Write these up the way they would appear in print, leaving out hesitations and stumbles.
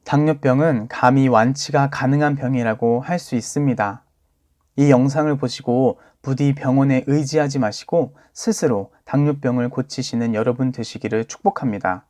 당뇨병은 감히 완치가 가능한 병이라고 할 수 있습니다. 이 영상을 보시고 부디 병원에 의지하지 마시고 스스로 당뇨병을 고치시는 여러분 되시기를 축복합니다.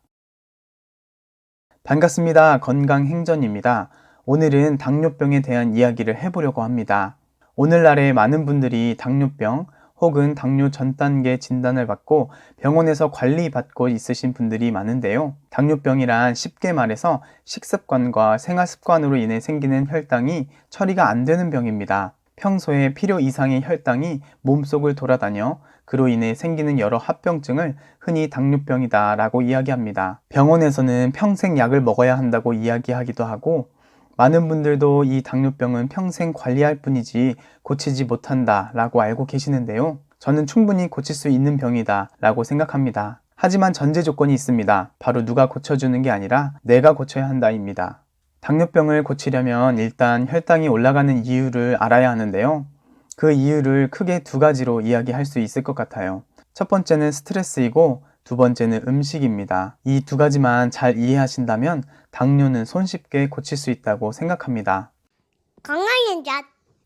반갑습니다. 건강행전입니다. 오늘은 당뇨병에 대한 이야기를 해보려고 합니다. 오늘날에 많은 분들이 당뇨병 혹은 당뇨 전 단계 진단을 받고 병원에서 관리받고 있으신 분들이 많은데요. 당뇨병이란 쉽게 말해서 식습관과 생활습관으로 인해 생기는 혈당이 처리가 안 되는 병입니다. 평소에 필요 이상의 혈당이 몸속을 돌아다녀 그로 인해 생기는 여러 합병증을 흔히 당뇨병이다 라고 이야기합니다. 병원에서는 평생 약을 먹어야 한다고 이야기하기도 하고, 많은 분들도 이 당뇨병은 평생 관리할 뿐이지 고치지 못한다 라고 알고 계시는데요. 저는 충분히 고칠 수 있는 병이다 라고 생각합니다. 하지만 전제 조건이 있습니다. 바로 누가 고쳐주는 게 아니라 내가 고쳐야 한다입니다. 당뇨병을 고치려면 일단 혈당이 올라가는 이유를 알아야 하는데요. 그 이유를 크게 두 가지로 이야기할 수 있을 것 같아요. 첫 번째는 스트레스이고 두 번째는 음식입니다. 이 두 가지만 잘 이해하신다면 당뇨는 손쉽게 고칠 수 있다고 생각합니다. 건강행전.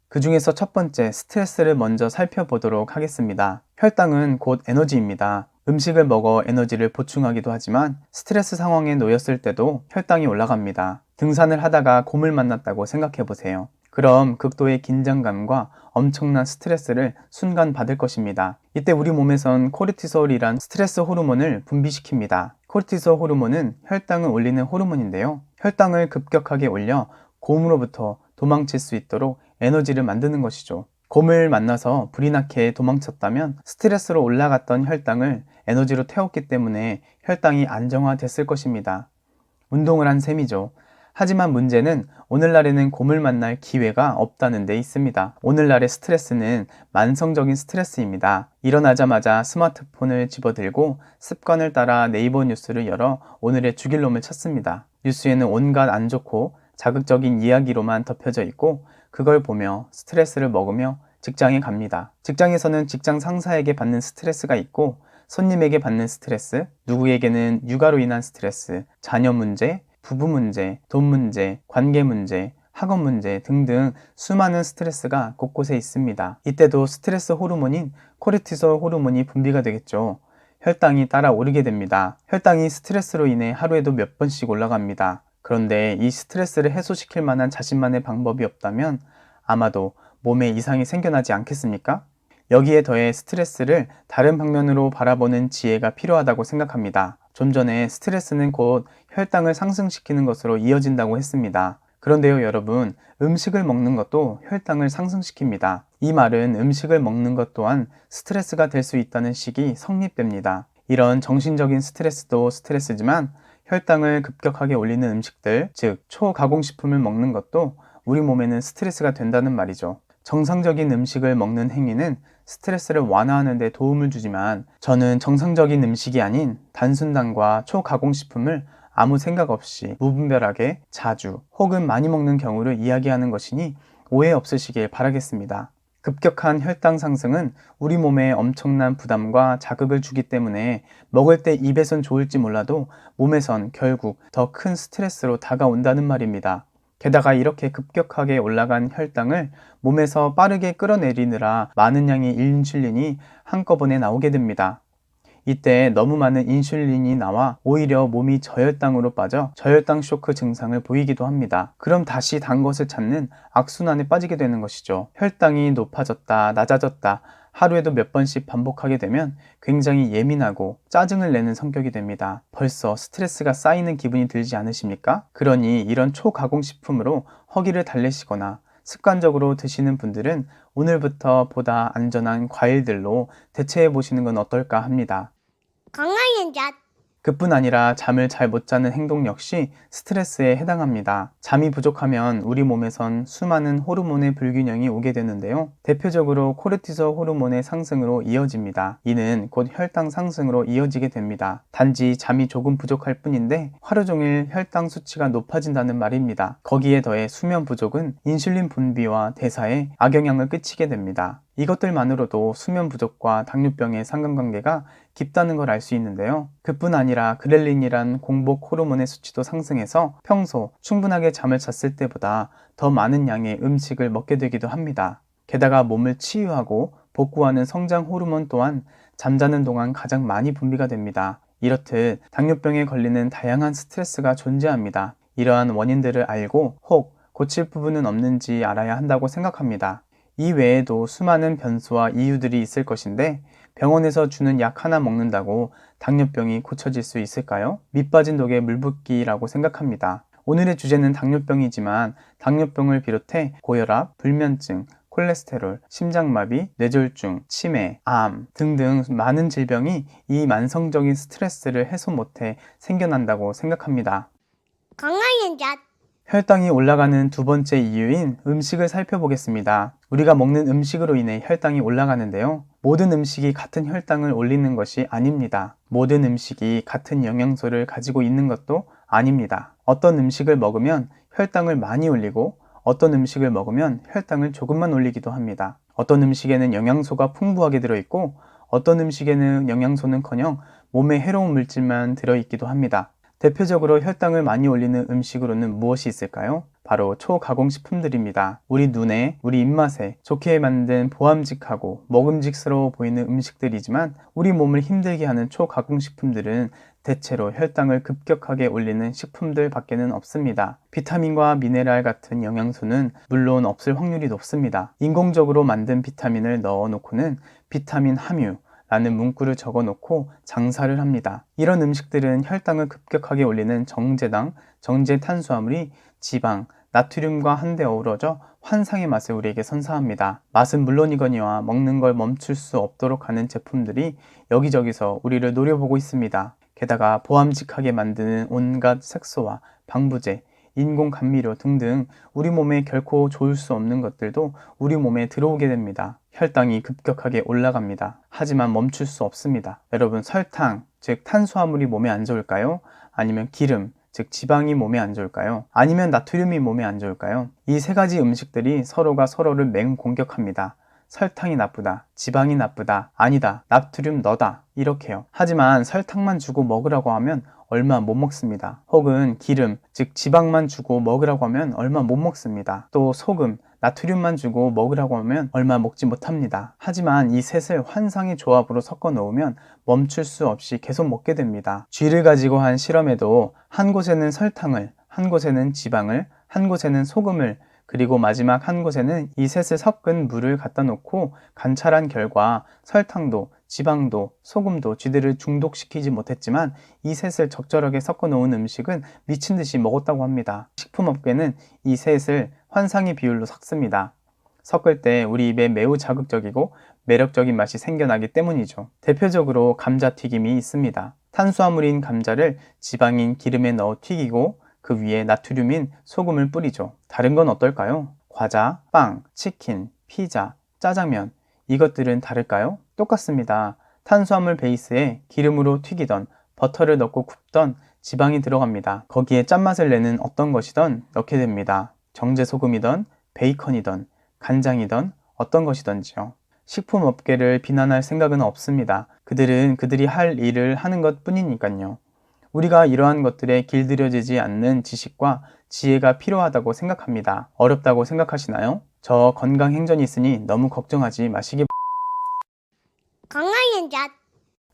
그 중에서 첫 번째 스트레스를 먼저 살펴보도록 하겠습니다. 혈당은 곧 에너지입니다. 음식을 먹어 에너지를 보충하기도 하지만 스트레스 상황에 놓였을 때도 혈당이 올라갑니다. 등산을 하다가 곰을 만났다고 생각해 보세요. 그럼 극도의 긴장감과 엄청난 스트레스를 순간 받을 것입니다. 이때 우리 몸에선 코르티솔이란 스트레스 호르몬을 분비시킵니다. 코르티솔 호르몬은 혈당을 올리는 호르몬인데요. 혈당을 급격하게 올려 곰으로부터 도망칠 수 있도록 에너지를 만드는 것이죠. 곰을 만나서 불이 나게 도망쳤다면 스트레스로 올라갔던 혈당을 에너지로 태웠기 때문에 혈당이 안정화됐을 것입니다. 운동을 한 셈이죠. 하지만 문제는 오늘날에는 곰을 만날 기회가 없다는 데 있습니다. 오늘날의 스트레스는 만성적인 스트레스입니다. 일어나자마자 스마트폰을 집어들고 습관을 따라 네이버 뉴스를 열어 오늘의 죽일 놈을 찾습니다. 뉴스에는 온갖 안 좋고 자극적인 이야기로만 덮여져 있고 그걸 보며 스트레스를 먹으며 직장에 갑니다. 직장에서는 직장 상사에게 받는 스트레스가 있고 손님에게 받는 스트레스, 누구에게는 육아로 인한 스트레스, 자녀 문제, 부부 문제, 돈 문제, 관계 문제, 학업 문제 등등 수많은 스트레스가 곳곳에 있습니다. 이때도 스트레스 호르몬인 코르티솔 호르몬이 분비가 되겠죠. 혈당이 따라 오르게 됩니다. 혈당이 스트레스로 인해 하루에도 몇 번씩 올라갑니다. 그런데 이 스트레스를 해소시킬 만한 자신만의 방법이 없다면 아마도 몸에 이상이 생겨나지 않겠습니까? 여기에 더해 스트레스를 다른 방면으로 바라보는 지혜가 필요하다고 생각합니다. 좀 전에 스트레스는 곧 혈당을 상승시키는 것으로 이어진다고 했습니다. 그런데요, 여러분, 음식을 먹는 것도 혈당을 상승시킵니다. 이 말은 음식을 먹는 것 또한 스트레스가 될 수 있다는 식이 성립됩니다. 이런 정신적인 스트레스도 스트레스지만 혈당을 급격하게 올리는 음식들, 즉 초가공식품을 먹는 것도 우리 몸에는 스트레스가 된다는 말이죠. 정상적인 음식을 먹는 행위는 스트레스를 완화하는 데 도움을 주지만 저는 정상적인 음식이 아닌 단순당과 초가공식품을 아무 생각 없이 무분별하게 자주 혹은 많이 먹는 경우를 이야기하는 것이니 오해 없으시길 바라겠습니다. 급격한 혈당 상승은 우리 몸에 엄청난 부담과 자극을 주기 때문에 먹을 때 입에선 좋을지 몰라도 몸에선 결국 더 큰 스트레스로 다가온다는 말입니다. 게다가 이렇게 급격하게 올라간 혈당을 몸에서 빠르게 끌어내리느라 많은 양의 인슐린이 한꺼번에 나오게 됩니다. 이때 너무 많은 인슐린이 나와 오히려 몸이 저혈당으로 빠져 저혈당 쇼크 증상을 보이기도 합니다. 그럼 다시 단 것을 찾는 악순환에 빠지게 되는 것이죠. 혈당이 높아졌다, 낮아졌다 하루에도 몇 번씩 반복하게 되면 굉장히 예민하고 짜증을 내는 성격이 됩니다. 벌써 스트레스가 쌓이는 기분이 들지 않으십니까? 그러니 이런 초가공식품으로 허기를 달래시거나 습관적으로 드시는 분들은 오늘부터 보다 안전한 과일들로 대체해 보시는 건 어떨까 합니다. 건강행전. 그뿐 아니라 잠을 잘 못 자는 행동 역시 스트레스에 해당합니다. 잠이 부족하면 우리 몸에선 수많은 호르몬의 불균형이 오게 되는데요. 대표적으로 코르티솔 호르몬의 상승으로 이어집니다. 이는 곧 혈당 상승으로 이어지게 됩니다. 단지 잠이 조금 부족할 뿐인데 하루 종일 혈당 수치가 높아진다는 말입니다. 거기에 더해 수면 부족은 인슐린 분비와 대사에 악영향을 끼치게 됩니다. 이것들만으로도 수면 부족과 당뇨병의 상관관계가 깊다는 걸 알 수 있는데요. 그뿐 아니라 그렐린이란 공복 호르몬의 수치도 상승해서 평소 충분하게 잠을 잤을 때보다 더 많은 양의 음식을 먹게 되기도 합니다. 게다가 몸을 치유하고 복구하는 성장 호르몬 또한 잠자는 동안 가장 많이 분비가 됩니다. 이렇듯 당뇨병에 걸리는 다양한 스트레스가 존재합니다. 이러한 원인들을 알고 혹 고칠 부분은 없는지 알아야 한다고 생각합니다. 이 외에도 수많은 변수와 이유들이 있을 것인데 병원에서 주는 약 하나 먹는다고 당뇨병이 고쳐질 수 있을까요? 밑 빠진 독에 물 붓기라고 생각합니다. 오늘의 주제는 당뇨병이지만 당뇨병을 비롯해 고혈압, 불면증, 콜레스테롤, 심장마비, 뇌졸중, 치매, 암 등등 많은 질병이 이 만성적인 스트레스를 해소 못해 생겨난다고 생각합니다. 건강한 잣. 혈당이 올라가는 두 번째 이유인 음식을 살펴보겠습니다. 우리가 먹는 음식으로 인해 혈당이 올라가는데요. 모든 음식이 같은 혈당을 올리는 것이 아닙니다. 모든 음식이 같은 영양소를 가지고 있는 것도 아닙니다. 어떤 음식을 먹으면 혈당을 많이 올리고 어떤 음식을 먹으면 혈당을 조금만 올리기도 합니다. 어떤 음식에는 영양소가 풍부하게 들어있고 어떤 음식에는 영양소는커녕 몸에 해로운 물질만 들어있기도 합니다. 대표적으로 혈당을 많이 올리는 음식으로는 무엇이 있을까요? 바로 초가공식품들입니다. 우리 눈에, 우리 입맛에 좋게 만든 보암직하고 먹음직스러워 보이는 음식들이지만 우리 몸을 힘들게 하는 초가공식품들은 대체로 혈당을 급격하게 올리는 식품들 밖에는 없습니다. 비타민과 미네랄 같은 영양소는 물론 없을 확률이 높습니다. 인공적으로 만든 비타민을 넣어놓고는 비타민 함유 라는 문구를 적어놓고 장사를 합니다. 이런 음식들은 혈당을 급격하게 올리는 정제당, 정제탄수화물이 지방, 나트륨과 한데 어우러져 환상의 맛을 우리에게 선사합니다. 맛은 물론이거니와 먹는 걸 멈출 수 없도록 하는 제품들이 여기저기서 우리를 노려보고 있습니다. 게다가 보암직하게 만드는 온갖 색소와 방부제, 인공 감미료 등등 우리 몸에 결코 좋을 수 없는 것들도 우리 몸에 들어오게 됩니다. 혈당이 급격하게 올라갑니다. 하지만 멈출 수 없습니다. 여러분, 설탕, 즉 탄수화물이 몸에 안 좋을까요? 아니면 기름, 즉 지방이 몸에 안 좋을까요? 아니면 나트륨이 몸에 안 좋을까요? 이 세 가지 음식들이 서로가 서로를 맹공격합니다. 설탕이 나쁘다, 지방이 나쁘다, 아니다, 나트륨 너다, 이렇게요. 하지만 설탕만 주고 먹으라고 하면 얼마 못 먹습니다. 혹은 기름, 즉 지방만 주고 먹으라고 하면 얼마 못 먹습니다. 또 소금, 나트륨만 주고 먹으라고 하면 얼마 먹지 못합니다. 하지만 이 셋을 환상의 조합으로 섞어 놓으면 멈출 수 없이 계속 먹게 됩니다. 쥐를 가지고 한 실험에도 한 곳에는 설탕을, 한 곳에는 지방을, 한 곳에는 소금을, 그리고 마지막 한 곳에는 이 셋을 섞은 물을 갖다 놓고 관찰한 결과 설탕도, 지방도, 소금도 쥐들을 중독시키지 못했지만 이 셋을 적절하게 섞어 놓은 음식은 미친 듯이 먹었다고 합니다. 식품업계는 이 셋을 환상의 비율로 섞습니다. 섞을 때 우리 입에 매우 자극적이고 매력적인 맛이 생겨나기 때문이죠. 대표적으로 감자튀김이 있습니다. 탄수화물인 감자를 지방인 기름에 넣어 튀기고 그 위에 나트륨인 소금을 뿌리죠. 다른 건 어떨까요? 과자, 빵, 치킨, 피자, 짜장면, 이것들은 다를까요? 똑같습니다. 탄수화물 베이스에 기름으로 튀기던 버터를 넣고 굽던 지방이 들어갑니다. 거기에 짠맛을 내는 어떤 것이든 넣게 됩니다. 정제소금이든 베이컨이든 간장이든 어떤 것이든지요. 식품업계를 비난할 생각은 없습니다. 그들은 그들이 할 일을 하는 것 뿐이니까요. 우리가 이러한 것들에 길들여지지 않는 지식과 지혜가 필요하다고 생각합니다. 어렵다고 생각하시나요? 저 건강행전이 있으니 너무 걱정하지 마시기 건강한 잣.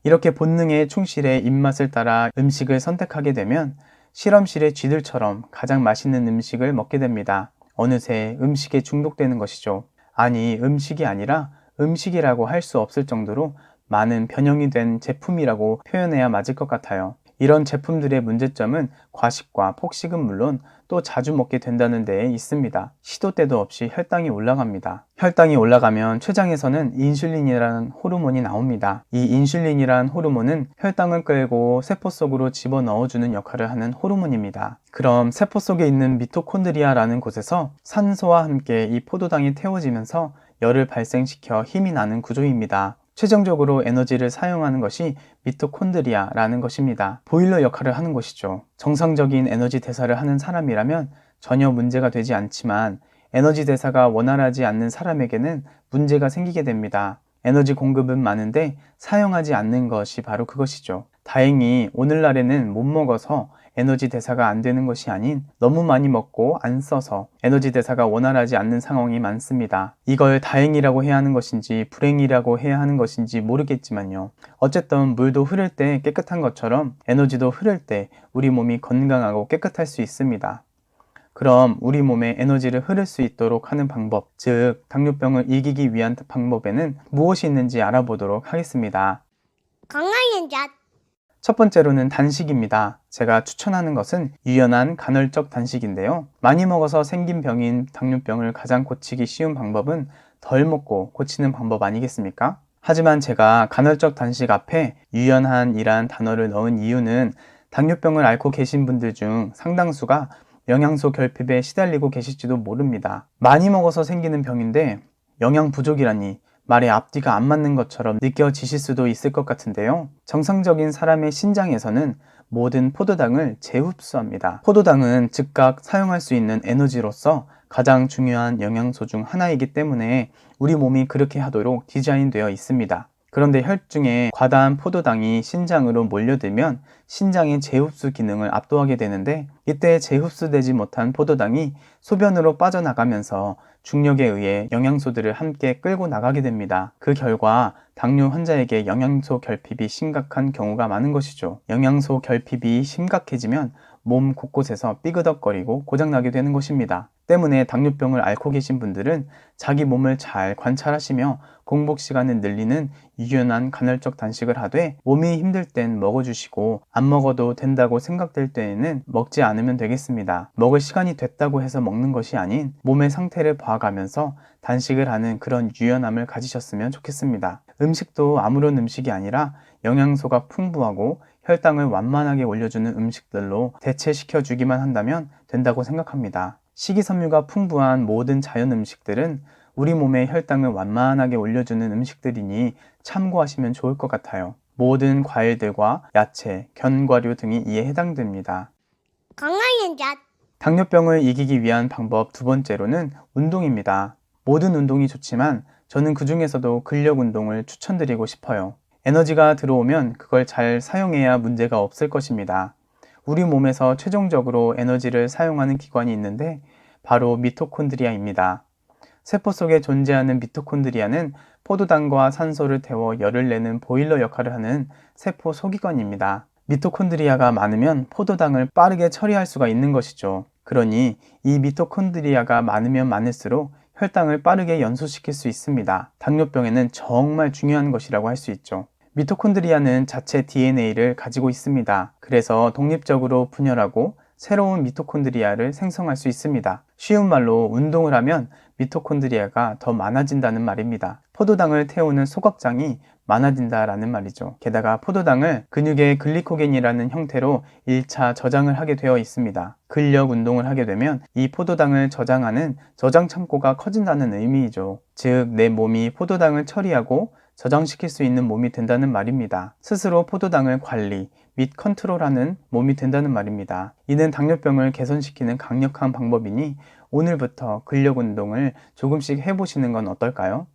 이렇게 본능에 충실해 입맛을 따라 음식을 선택하게 되면 실험실의 쥐들처럼 가장 맛있는 음식을 먹게 됩니다. 어느새 음식에 중독되는 것이죠. 아니, 음식이 아니라 음식이라고 할 수 없을 정도로 많은 변형이 된 제품이라고 표현해야 맞을 것 같아요. 이런 제품들의 문제점은 과식과 폭식은 물론 또 자주 먹게 된다는 데에 있습니다. 시도 때도 없이 혈당이 올라갑니다. 혈당이 올라가면 췌장에서는 인슐린이라는 호르몬이 나옵니다. 이 인슐린이라는 호르몬은 혈당을 끌고 세포 속으로 집어넣어주는 역할을 하는 호르몬입니다. 그럼 세포 속에 있는 미토콘드리아라는 곳에서 산소와 함께 이 포도당이 태워지면서 열을 발생시켜 힘이 나는 구조입니다. 최종적으로 에너지를 사용하는 것이 미토콘드리아라는 것입니다. 보일러 역할을 하는 것이죠. 정상적인 에너지 대사를 하는 사람이라면 전혀 문제가 되지 않지만 에너지 대사가 원활하지 않는 사람에게는 문제가 생기게 됩니다. 에너지 공급은 많은데 사용하지 않는 것이 바로 그것이죠. 다행히 오늘날에는 못 먹어서 에너지 대사가 안 되는 것이 아닌 너무 많이 먹고 안 써서 에너지 대사가 원활하지 않는 상황이 많습니다. 이걸 다행이라고 해야 하는 것인지 불행이라고 해야 하는 것인지 모르겠지만요. 어쨌든 물도 흐를 때 깨끗한 것처럼 에너지도 흐를 때 우리 몸이 건강하고 깨끗할 수 있습니다. 그럼 우리 몸에 에너지를 흐를 수 있도록 하는 방법, 즉 당뇨병을 이기기 위한 방법에는 무엇이 있는지 알아보도록 하겠습니다. 건강한 자. 첫 번째로는 단식입니다. 제가 추천하는 것은 유연한 간헐적 단식인데요. 많이 먹어서 생긴 병인 당뇨병을 가장 고치기 쉬운 방법은 덜 먹고 고치는 방법 아니겠습니까? 하지만 제가 간헐적 단식 앞에 유연한이란 단어를 넣은 이유는 당뇨병을 앓고 계신 분들 중 상당수가 영양소 결핍에 시달리고 계실지도 모릅니다. 많이 먹어서 생기는 병인데 영양 부족이라니 말의 앞뒤가 안 맞는 것처럼 느껴지실 수도 있을 것 같은데요. 정상적인 사람의 신장에서는 모든 포도당을 재흡수합니다. 포도당은 즉각 사용할 수 있는 에너지로서 가장 중요한 영양소 중 하나이기 때문에 우리 몸이 그렇게 하도록 디자인되어 있습니다. 그런데 혈중에 과다한 포도당이 신장으로 몰려들면 신장의 재흡수 기능을 압도하게 되는데 이때 재흡수되지 못한 포도당이 소변으로 빠져나가면서 중력에 의해 영양소들을 함께 끌고 나가게 됩니다. 그 결과 당뇨 환자에게 영양소 결핍이 심각한 경우가 많은 것이죠. 영양소 결핍이 심각해지면 몸 곳곳에서 삐그덕거리고 고장나게 되는 것입니다. 때문에 당뇨병을 앓고 계신 분들은 자기 몸을 잘 관찰하시며 공복 시간을 늘리는 유연한 간헐적 단식을 하되 몸이 힘들 땐 먹어주시고 안 먹어도 된다고 생각될 때에는 먹지 않으면 되겠습니다. 먹을 시간이 됐다고 해서 먹는 것이 아닌 몸의 상태를 봐가면서 단식을 하는 그런 유연함을 가지셨으면 좋겠습니다. 음식도 아무런 음식이 아니라 영양소가 풍부하고 혈당을 완만하게 올려주는 음식들로 대체시켜주기만 한다면 된다고 생각합니다. 식이섬유가 풍부한 모든 자연 음식들은 우리 몸의 혈당을 완만하게 올려주는 음식들이니 참고하시면 좋을 것 같아요. 모든 과일들과 야채, 견과류 등이 이에 해당됩니다. 건강한 자. 당뇨병을 이기기 위한 방법 두 번째로는 운동입니다. 모든 운동이 좋지만 저는 그 중에서도 근력 운동을 추천드리고 싶어요. 에너지가 들어오면 그걸 잘 사용해야 문제가 없을 것입니다. 우리 몸에서 최종적으로 에너지를 사용하는 기관이 있는데 바로 미토콘드리아입니다. 세포 속에 존재하는 미토콘드리아는 포도당과 산소를 태워 열을 내는 보일러 역할을 하는 세포 소기관입니다. 미토콘드리아가 많으면 포도당을 빠르게 처리할 수가 있는 것이죠. 그러니 이 미토콘드리아가 많으면 많을수록 혈당을 빠르게 연소시킬 수 있습니다. 당뇨병에는 정말 중요한 것이라고 할 수 있죠. 미토콘드리아는 자체 DNA를 가지고 있습니다. 그래서 독립적으로 분열하고 새로운 미토콘드리아를 생성할 수 있습니다. 쉬운 말로 운동을 하면 미토콘드리아가 더 많아진다는 말입니다. 포도당을 태우는 소각장이 많아진다라는 말이죠. 게다가 포도당을 근육의 글리코겐이라는 형태로 1차 저장을 하게 되어 있습니다. 근력 운동을 하게 되면 이 포도당을 저장하는 저장 창고가 커진다는 의미이죠. 즉, 내 몸이 포도당을 처리하고 저장시킬 수 있는 몸이 된다는 말입니다. 스스로 포도당을 관리 및 컨트롤하는 몸이 된다는 말입니다. 이는 당뇨병을 개선시키는 강력한 방법이니 오늘부터 근력 운동을 조금씩 해보시는 건 어떨까요?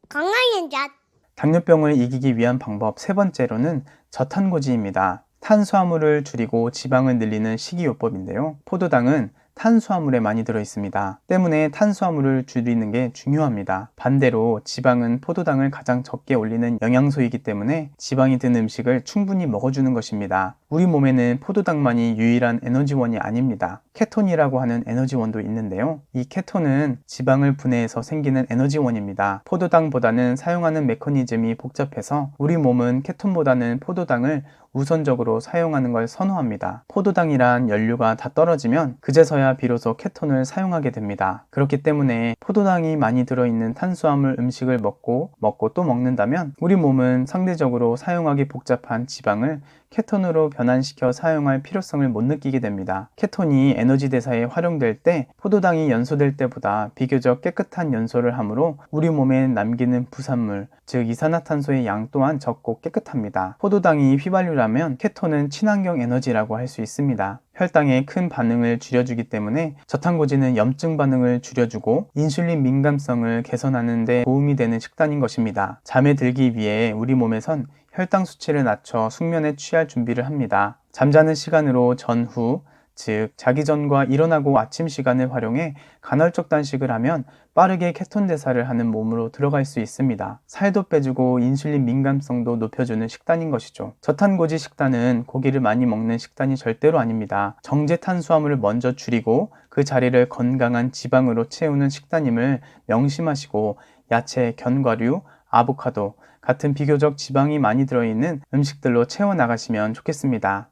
건강한 자. 당뇨병을 이기기 위한 방법 세 번째로는 저탄고지입니다. 탄수화물을 줄이고 지방을 늘리는 식이요법인데요. 포도당은 탄수화물에 많이 들어있습니다. 때문에 탄수화물을 줄이는 게 중요합니다. 반대로 지방은 포도당을 가장 적게 올리는 영양소이기 때문에 지방이 든 음식을 충분히 먹어주는 것입니다. 우리 몸에는 포도당만이 유일한 에너지원이 아닙니다. 케톤이라고 하는 에너지원도 있는데요. 이 케톤은 지방을 분해해서 생기는 에너지원입니다. 포도당보다는 사용하는 메커니즘이 복잡해서 우리 몸은 케톤보다는 포도당을 우선적으로 사용하는 걸 선호합니다. 포도당이란 연료가 다 떨어지면 그제서야 비로소 케톤을 사용하게 됩니다. 그렇기 때문에 포도당이 많이 들어있는 탄수화물 음식을 먹고 또 먹는다면 우리 몸은 상대적으로 사용하기 복잡한 지방을 케톤으로 변환시켜 사용할 필요성을 못 느끼게 됩니다. 케톤이 에너지 대사에 활용될 때 포도당이 연소될 때보다 비교적 깨끗한 연소를 하므로 우리 몸에 남기는 부산물, 즉 이산화탄소의 양 또한 적고 깨끗합니다. 포도당이 휘발유라면 케톤은 친환경 에너지라고 할 수 있습니다. 혈당에 큰 반응을 줄여주기 때문에 저탄고지는 염증 반응을 줄여주고 인슐린 민감성을 개선하는 데 도움이 되는 식단인 것입니다. 잠에 들기 위해 우리 몸에선 혈당 수치를 낮춰 숙면에 취할 준비를 합니다. 잠자는 시간으로 전후, 즉 자기 전과 일어나고 아침 시간을 활용해 간헐적 단식을 하면 빠르게 케톤 대사를 하는 몸으로 들어갈 수 있습니다. 살도 빼주고 인슐린 민감성도 높여주는 식단인 것이죠. 저탄고지 식단은 고기를 많이 먹는 식단이 절대로 아닙니다. 정제 탄수화물을 먼저 줄이고 그 자리를 건강한 지방으로 채우는 식단임을 명심하시고 야채, 견과류, 아보카도 같은 비교적 지방이 많이 들어있는 음식들로 채워나가시면 좋겠습니다.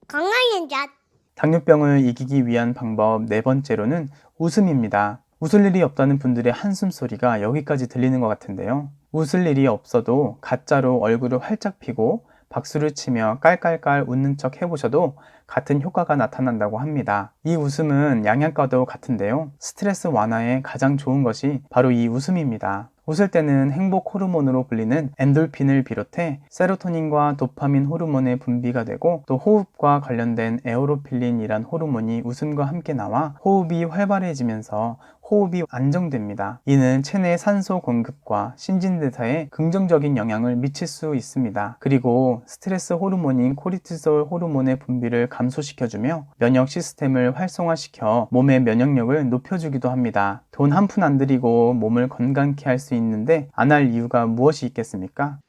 건강한 잣. 당뇨병을 이기기 위한 방법 네 번째로는 웃음입니다. 웃을 일이 없다는 분들의 한숨 소리가 여기까지 들리는 것 같은데요. 웃을 일이 없어도 가짜로 얼굴을 활짝 피고 박수를 치며 깔깔깔 웃는 척 해보셔도 같은 효과가 나타난다고 합니다. 이 웃음은 양약과도 같은데요. 스트레스 완화에 가장 좋은 것이 바로 이 웃음입니다. 웃을 때는 행복 호르몬으로 불리는 엔돌핀을 비롯해 세로토닌과 도파민 호르몬의 분비가 되고 또 호흡과 관련된 에오로필린이란 호르몬이 웃음과 함께 나와 호흡이 활발해지면서 호흡이 안정됩니다. 이는 체내 산소 공급과 신진대사에 긍정적인 영향을 미칠 수 있습니다. 그리고 스트레스 호르몬인 코르티솔 호르몬의 분비를 감소시켜주며 면역 시스템을 활성화시켜 몸의 면역력을 높여주기도 합니다. 돈 한 푼 안 들이고 몸을 건강케 할 수 있는데 안 할 이유가 무엇이 있겠습니까?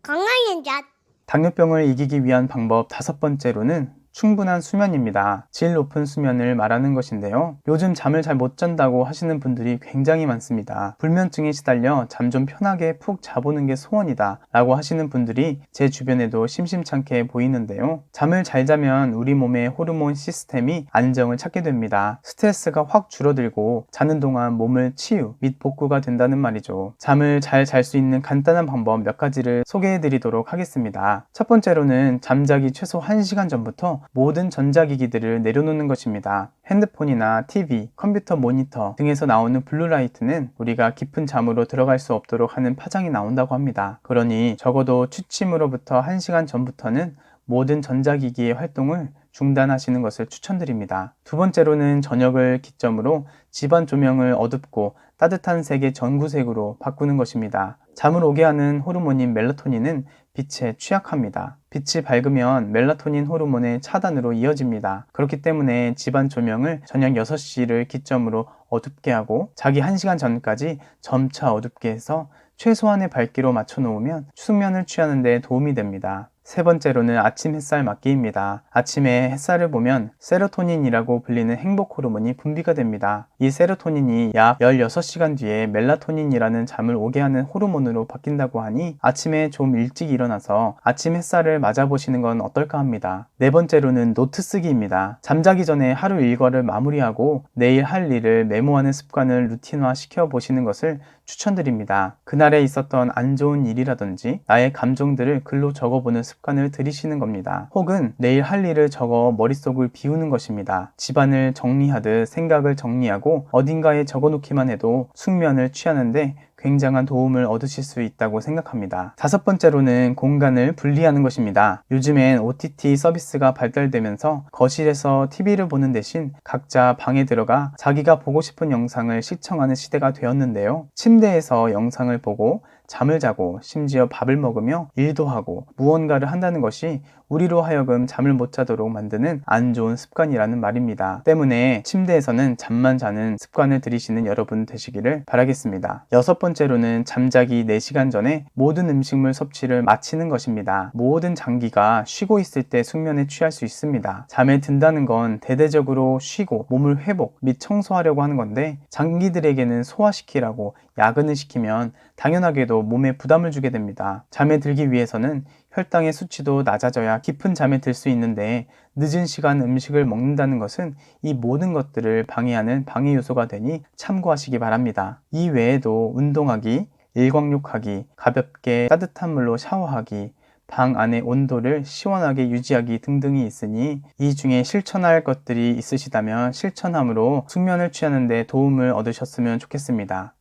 건강한 잣. 당뇨병을 이기기 위한 방법 다섯 번째로는 충분한 수면입니다. 질 높은 수면을 말하는 것인데요. 요즘 잠을 잘 못 잔다고 하시는 분들이 굉장히 많습니다. 불면증에 시달려 잠 좀 편하게 푹 자보는 게 소원이다 라고 하시는 분들이 제 주변에도 심심찮게 보이는데요. 잠을 잘 자면 우리 몸의 호르몬 시스템이 안정을 찾게 됩니다. 스트레스가 확 줄어들고 자는 동안 몸을 치유 및 복구가 된다는 말이죠. 잠을 잘 잘 수 있는 간단한 방법 몇 가지를 소개해 드리도록 하겠습니다. 첫 번째로는 잠자기 최소 1시간 전부터 모든 전자기기들을 내려놓는 것입니다. 핸드폰이나 TV, 컴퓨터 모니터 등에서 나오는 블루라이트는 우리가 깊은 잠으로 들어갈 수 없도록 하는 파장이 나온다고 합니다. 그러니 적어도 취침으로부터 1시간 전부터는 모든 전자기기의 활동을 중단하시는 것을 추천드립니다. 두 번째로는 저녁을 기점으로 집안 조명을 어둡고 따뜻한 색의 전구색으로 바꾸는 것입니다. 잠을 오게 하는 호르몬인 멜라토닌은 빛에 취약합니다. 빛이 밝으면 멜라토닌 호르몬의 차단으로 이어집니다. 그렇기 때문에 집안 조명을 저녁 6시를 기점으로 어둡게 하고 자기 1시간 전까지 점차 어둡게 해서 최소한의 밝기로 맞춰 놓으면 숙면을 취하는 데 도움이 됩니다. 세 번째로는 아침 햇살 맞기입니다. 아침에 햇살을 보면 세로토닌이라고 불리는 행복 호르몬이 분비가 됩니다. 이 세로토닌이 약 16시간 뒤에 멜라토닌이라는 잠을 오게 하는 호르몬으로 바뀐다고 하니 아침에 좀 일찍 일어나서 아침 햇살을 맞아보시는 건 어떨까 합니다. 네 번째로는 노트 쓰기입니다. 잠자기 전에 하루 일과를 마무리하고 내일 할 일을 메모하는 습관을 루틴화 시켜보시는 것을 추천드립니다. 그날에 있었던 안 좋은 일이라든지 나의 감정들을 글로 적어보는 습관을 들이시는 겁니다. 혹은 내일 할 일을 적어 머릿속을 비우는 것입니다. 집안을 정리하듯 생각을 정리하고 어딘가에 적어놓기만 해도 숙면을 취하는데 굉장한 도움을 얻으실 수 있다고 생각합니다. 다섯 번째로는 공간을 분리하는 것입니다. 요즘엔 OTT 서비스가 발달되면서 거실에서 TV를 보는 대신 각자 방에 들어가 자기가 보고 싶은 영상을 시청하는 시대가 되었는데요. 침대에서 영상을 보고 잠을 자고 심지어 밥을 먹으며 일도 하고 무언가를 한다는 것이 우리로 하여금 잠을 못 자도록 만드는 안 좋은 습관이라는 말입니다. 때문에 침대에서는 잠만 자는 습관을 들이시는 여러분 되시기를 바라겠습니다. 여섯 번째로는 잠자기 4시간 전에 모든 음식물 섭취를 마치는 것입니다. 모든 장기가 쉬고 있을 때 숙면에 취할 수 있습니다. 잠에 든다는 건 대대적으로 쉬고 몸을 회복 및 청소하려고 하는 건데 장기들에게는 소화시키라고 야근을 시키면 당연하게도 몸에 부담을 주게 됩니다. 잠에 들기 위해서는 혈당의 수치도 낮아져야 깊은 잠에 들 수 있는데 늦은 시간 음식을 먹는다는 것은 이 모든 것들을 방해하는 방해 요소가 되니 참고하시기 바랍니다. 이 외에도 운동하기, 일광욕하기, 가볍게 따뜻한 물로 샤워하기, 방 안의 온도를 시원하게 유지하기 등등이 있으니 이 중에 실천할 것들이 있으시다면 실천함으로 숙면을 취하는 데 도움을 얻으셨으면 좋겠습니다.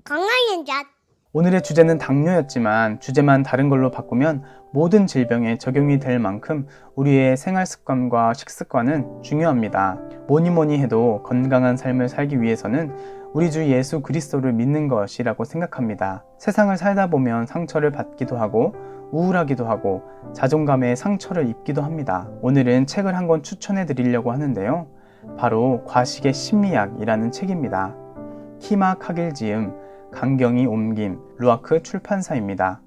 건강한 잣. 오늘의 주제는 당뇨였지만 주제만 다른 걸로 바꾸면 모든 질병에 적용이 될 만큼 우리의 생활 습관과 식습관은 중요합니다. 뭐니 해도 건강한 삶을 살기 위해서는 우리 주 예수 그리스도를 믿는 것이라고 생각합니다. 세상을 살다 보면 상처를 받기도 하고 우울하기도 하고 자존감에 상처를 입기도 합니다. 오늘은 책을 한 권 추천해 드리려고 하는데요. 바로 과식의 심리학이라는 책입니다. 키마 카길 지음, 강경이 옮김, 루아크 출판사입니다.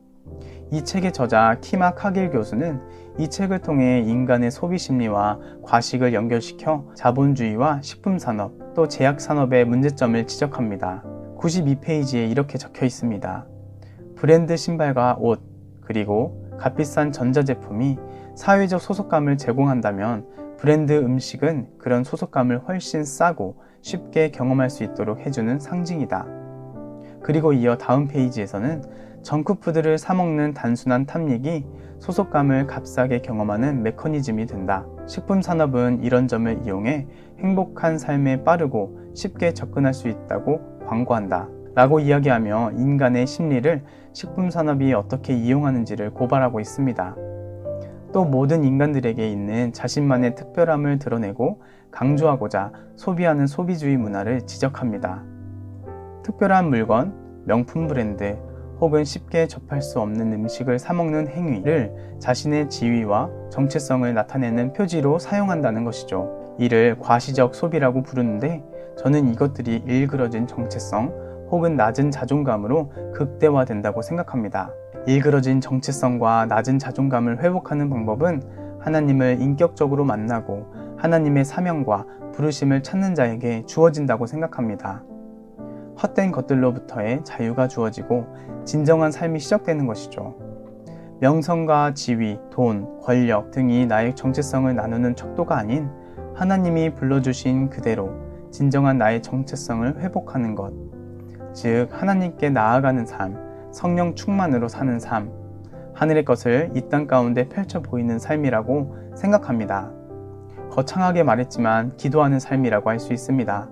이 책의 저자 키마 카길 교수는 이 책을 통해 인간의 소비 심리와 과식을 연결시켜 자본주의와 식품산업 또 제약산업의 문제점을 지적합니다. 92페이지에 이렇게 적혀 있습니다. 브랜드 신발과 옷, 그리고 값비싼 전자제품이 사회적 소속감을 제공한다면 브랜드 음식은 그런 소속감을 훨씬 싸고 쉽게 경험할 수 있도록 해주는 상징이다. 그리고 이어 다음 페이지에서는 정크푸드를 사먹는 단순한 탐닉이 소속감을 값싸게 경험하는 메커니즘이 된다. 식품산업은 이런 점을 이용해 행복한 삶에 빠르고 쉽게 접근할 수 있다고 광고한다. 라고 이야기하며 인간의 심리를 식품산업이 어떻게 이용하는지를 고발하고 있습니다. 또 모든 인간들에게 있는 자신만의 특별함을 드러내고 강조하고자 소비하는 소비주의 문화를 지적합니다. 특별한 물건, 명품 브랜드, 혹은 쉽게 접할 수 없는 음식을 사먹는 행위를 자신의 지위와 정체성을 나타내는 표지로 사용한다는 것이죠. 이를 과시적 소비라고 부르는데 저는 이것들이 일그러진 정체성 혹은 낮은 자존감으로 극대화된다고 생각합니다. 일그러진 정체성과 낮은 자존감을 회복하는 방법은 하나님을 인격적으로 만나고 하나님의 사명과 부르심을 찾는 자에게 주어진다고 생각합니다. 헛된 것들로부터의 자유가 주어지고 진정한 삶이 시작되는 것이죠. 명성과 지위, 돈, 권력 등이 나의 정체성을 나누는 척도가 아닌 하나님이 불러주신 그대로 진정한 나의 정체성을 회복하는 것, 즉 하나님께 나아가는 삶, 성령 충만으로 사는 삶, 하늘의 것을 이 땅 가운데 펼쳐 보이는 삶이라고 생각합니다. 거창하게 말했지만 기도하는 삶이라고 할 수 있습니다.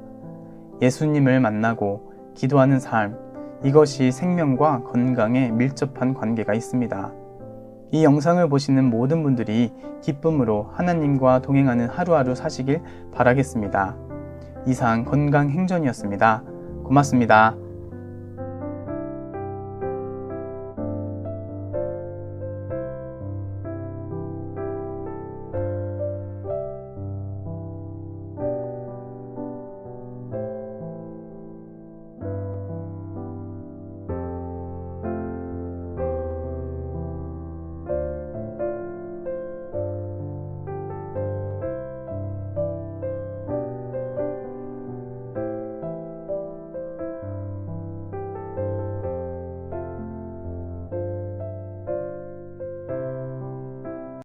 예수님을 만나고 기도하는 삶, 이것이 생명과 건강에 밀접한 관계가 있습니다. 이 영상을 보시는 모든 분들이 기쁨으로 하나님과 동행하는 하루하루 사시길 바라겠습니다. 이상 건강행전이었습니다. 고맙습니다.